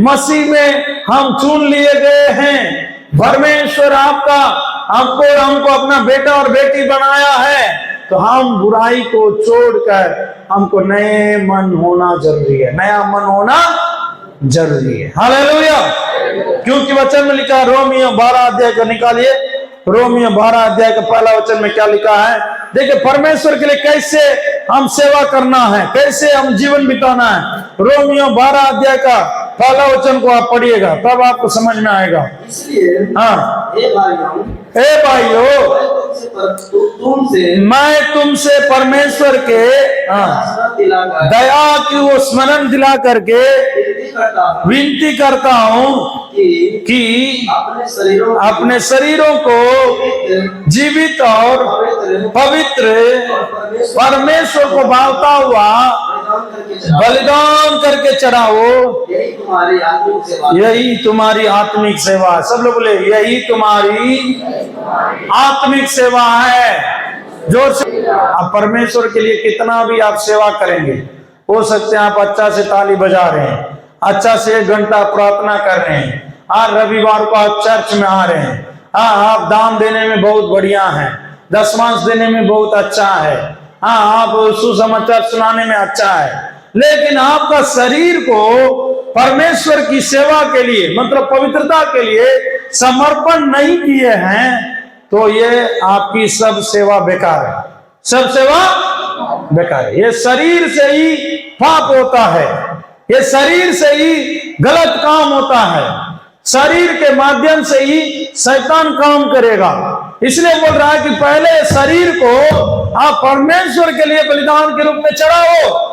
मसीह में हम चुन लिए गए हैं। परमेश्वर आपका आपको और हमको अपना बेटा और बेटी बनाया है, तो हम बुराई को छोड़कर हमको नए मन होना जरूरी है, नया मन होना जरूरी है। हालेलुया। क्योंकि वचन में लिखा, रोमियो 12 अध्याय का निकालिए, रोमियो 12 अध्याय का पहला वचन में क्या लिखा है। देखिए परमेश्वर के लिए कैसे हम सेवा करना है, कैसे हम जीवन बिताना है। रोमियो 12 अध्याय का पहला वचन को आप पढ़िएगा, तब आपको समझ में आएगा। इसलिए हाँ, हे भाइयों मैं तुमसे परमेश्वर के दया की वो स्मरण दिला करके विनती करता हूँ कि अपने शरीरों को जीवित और पवित्र परमेश्वर को भावता हुआ बलिदान करके चढ़ाओ, यही तुम्हारी आत्मिक सेवा है। सब लोग बोले, यही तुम्हारी आत्मिक सेवा है। जोर से। आप परमेश्वर के लिए कितना भी आप सेवा करेंगे, हो सकते हैं आप अच्छा से ताली बजा रहे हैं, अच्छा से 1 घंटा प्रार्थना कर रहे हैं, आज रविवार को आप चर्च में आ रहे हैं, हाँ आप दान देने में बहुत बढ़िया हैं, दशमांश देने में बहुत अच्छा है, हाँ आप सुसमाचार सुनाने में अच्छा है, लेकिन आपका शरीर को परमेश्वर की सेवा के लिए मतलब पवित्रता के लिए समर्पण नहीं किए हैं, तो ये आपकी सब सेवा बेकार है, सब सेवा बेकार है। ये शरीर से ही पाप होता है, ये शरीर से ही गलत काम होता है, शरीर के माध्यम से ही शैतान काम करेगा। इसलिए बोल रहा है कि पहले शरीर को आप परमेश्वर के लिए बलिदान के रूप में चढ़ाओ।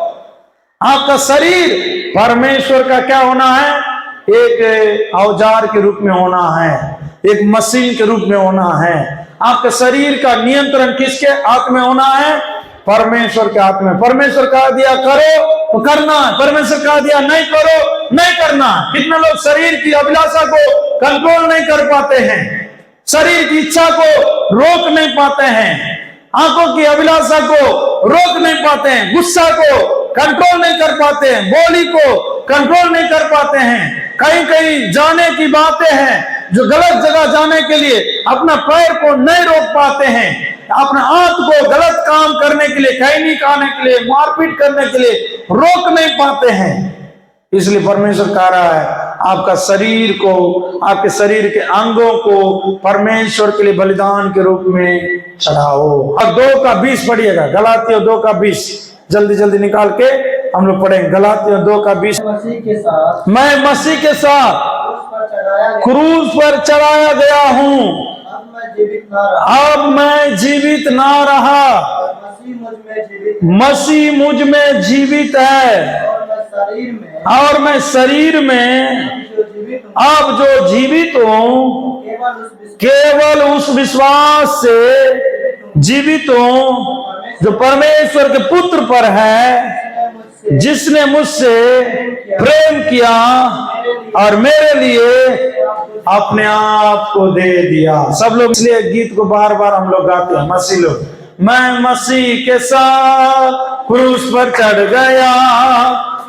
आपका शरीर परमेश्वर का क्या होना है, एक औजार के रूप में होना है, एक मशीन के रूप में होना है। आपके शरीर का नियंत्रण किसके हाथ में होना है, परमेश्वर के हाथ में। परमेश्वर कहा दिया करो तो करना है, परमेश्वर कहा दिया नहीं करो नहीं करना। कितने लोग शरीर की अभिलाषा को कंट्रोल नहीं कर पाते हैं, शरीर की इच्छा को रोक नहीं पाते हैं, आंखों की अभिलाषा को रोक नहीं पाते हैं, गुस्सा को कंट्रोल नहीं कर पाते हैं, बोली को कंट्रोल नहीं कर पाते हैं। कहीं कहीं जाने की बातें हैं जो गलत जगह जाने के लिए अपना पैर को नहीं रोक पाते हैं, अपने हाथ को गलत काम करने के लिए, खैनी खाने के लिए, मारपीट करने के लिए रोक नहीं पाते हैं। इसलिए परमेश्वर कह रहा है आपका शरीर को, आपके शरीर के अंगों को परमेश्वर के लिए बलिदान के रूप में चढ़ाओ। अब 2 का 20 पढ़िएगा, गलातियों 2 का 20 जल्दी जल्दी निकाल के हम लोग पढ़ेंगे। गलातियों 2 का 20, मैं मसीह के साथ क्रूस पर चढ़ाया गया हूँ, अब मैं जीवित ना रहा, मसीह मुझ में जीवित है, और मैं शरीर में अब जो जीवित हूँ केवल उस विश्वास से जीवित हूँ जो परमेश्वर के पुत्र पर है, जिसने मुझसे प्रेम किया और मेरे लिए अपने आप को दे दिया। सब लोग इसलिए गीत को बार बार हम लोग गाते हैं, मसीह लोग। मैं मसीह के साथ क्रूस पर चढ़ गया,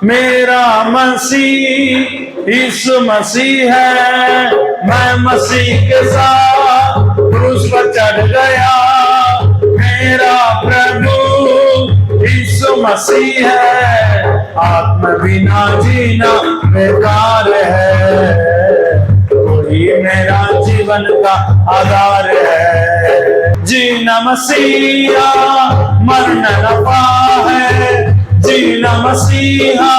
मेरा मसीह यीशु मसीह है। मैं मसीह के साथ क्रूस पर चढ़ गया, मेरा प्रभु यीशु मसीह है। आत्मा बिना जीना बेकार है, कोई मेरा जीवन का आधार है। जीना मसीहा मरना नफा है, जीना मसीहा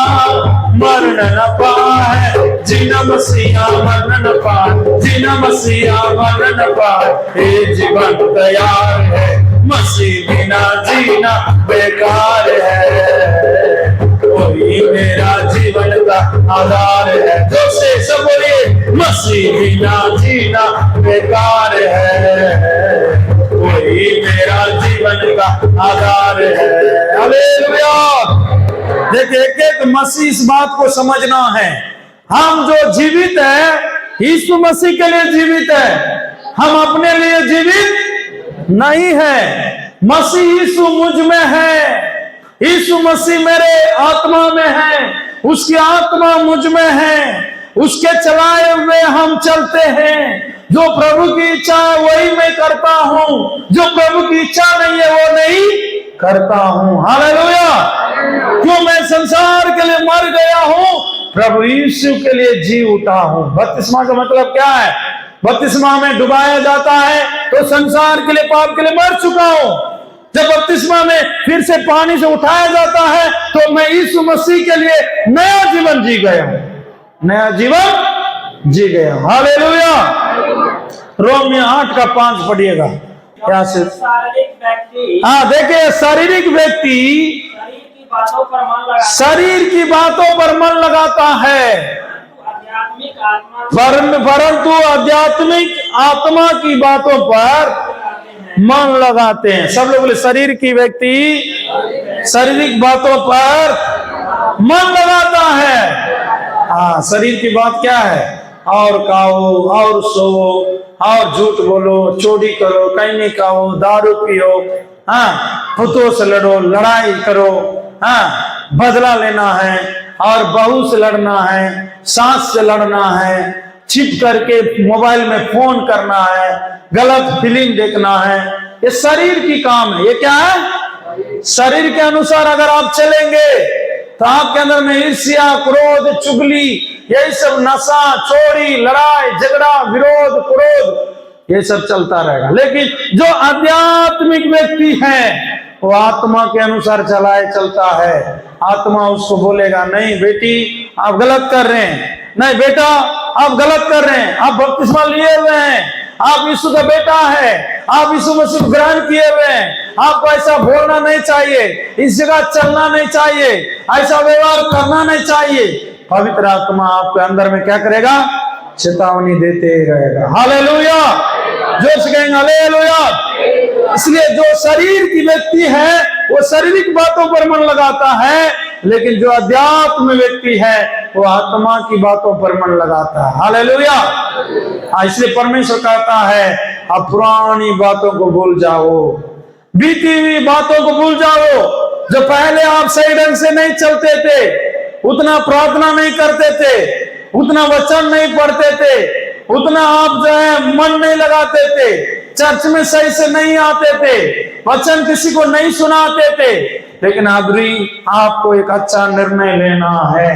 मरना नफा है, जीना मसीहा मरना नफा, जीना मसीहा मरना नफा। ये जीवन तैयार है, मसीह बिना जीना बेकार है, कोई मेरा जीवन का आधार है। जो से सब बोलिए, मसीह बिना जीना बेकार है, कोई मेरा जीवन का आधार है। हालेलुया। देखिए एक एक मसीह इस बात को समझना है, हम जो जीवित है यीशु मसीह के लिए जीवित है, हम अपने लिए जीवित नहीं है। मसीह यीशु मुझ में है, यीशु मसीह मेरे आत्मा में है, उसकी आत्मा मुझ में है, उसके चलाए हुए हम चलते हैं। जो प्रभु की इच्छा है वही मैं करता हूं, जो प्रभु की इच्छा नहीं है वो नहीं करता हूं। हालेलुया। क्यों मैं संसार के लिए मर गया हूं, प्रभु यीशु के लिए जी उठा हूं। बपतिस्मा का मतलब क्या है? बपतिस्मा में डुबाया जाता है तो संसार के लिए, पाप के लिए मर चुका हूं। जब बपतिस्मा में फिर से पानी से उठाया जाता है तो मैं यीशु मसीह के लिए नया जीवन जी गया हूं, नया जीवन जी गया हूं। हालेलुया। रोमियो 8:5 पढ़िएगा। क्या से शारीरिक व्यक्ति देखिए, शारीरिक व्यक्ति शरीर की बातों पर मन लगाता है, शरीर की बातों पर मन लगाता है, आध्यात्मिक आत्मा परंतु आध्यात्मिक आत्मा की बातों पर मन लगाते हैं। सब लोग बोले, शरीर की व्यक्ति शारीरिक बातों पर मन लगाता है। शरीर की बात क्या है? और खाओ और सो और झूठ बोलो, चोरी करो, कहीं नहीं खाओ, दारू पियो, पुतों से लड़ो, लड़ाई करो, बदला लेना है और बहू से लड़ना है, सास से लड़ना है, छिप करके मोबाइल में फोन करना है, गलत फिल्म देखना है। ये शरीर की काम है। ये क्या है? शरीर के अनुसार अगर आप चलेंगे तो आपके अंदर में ईर्ष्या, क्रोध, चुगली, यही सब नशा, चोरी, लड़ाई, झगड़ा, विरोध, क्रोध, ये सब चलता रहेगा। लेकिन जो आध्यात्मिक व्यक्ति है वो आत्मा के अनुसार चलता है। आत्मा उसको बोलेगा, नहीं बेटी आप गलत कर रहे हैं, नहीं बेटा आप गलत कर रहे हैं, आप बपतिस्मा लिए हुए हैं, आप यीशु का बेटा है, आप यीशु मसीह को ग्रहण किए हुए हैं, आपको ऐसा बोलना नहीं चाहिए, इस जगह चलना नहीं चाहिए, ऐसा व्यवहार करना नहीं चाहिए। पवित्र आत्मा आपके अंदर में क्या करेगा? चेतावनी देते रहेगा। हालेलुया। जोर से कहेंगे हालेलुया। इसलिए जो शरीर की व्यक्ति है वो शारीरिक बातों पर मन लगाता है, लेकिन जो अध्यात्म व्यक्ति है वो आत्मा की बातों पर मन लगाता है। हालेलुया। इसलिए परमेश्वर कहता है आप पुरानी बातों को भूल जाओ, बीती हुई बातों को भूल जाओ। जो पहले आप सही ढंग से नहीं चलते थे, उतना प्रार्थना नहीं करते थे, उतना वचन नहीं पढ़ते थे, उतना आप जो है मन नहीं लगाते थे, चर्च में सही से नहीं आते थे, वचन किसी को नहीं सुनाते थे, लेकिन अभी आपको एक अच्छा निर्णय लेना है।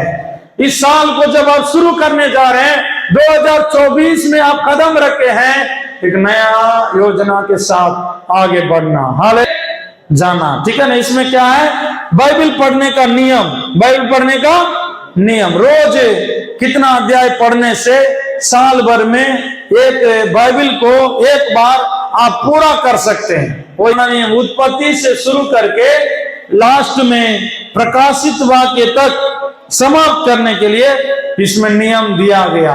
इस साल को जब आप शुरू करने जा रहे हैं, 2024 में आप कदम रखे हैं, एक नया योजना के साथ आगे बढ़ना, हाले जाना, ठीक है ना। इसमें क्या है? बाइबल पढ़ने का नियम, बाइबल पढ़ने का नियम। रोज कितना अध्याय पढ़ने से साल भर में एक बाइबल को एक बार आप पूरा कर सकते हैं। वो नियम उत्पत्ति से शुरू करके लास्ट में प्रकाशित वाक्य तक समाप्त करने के लिए इसमें नियम दिया गया।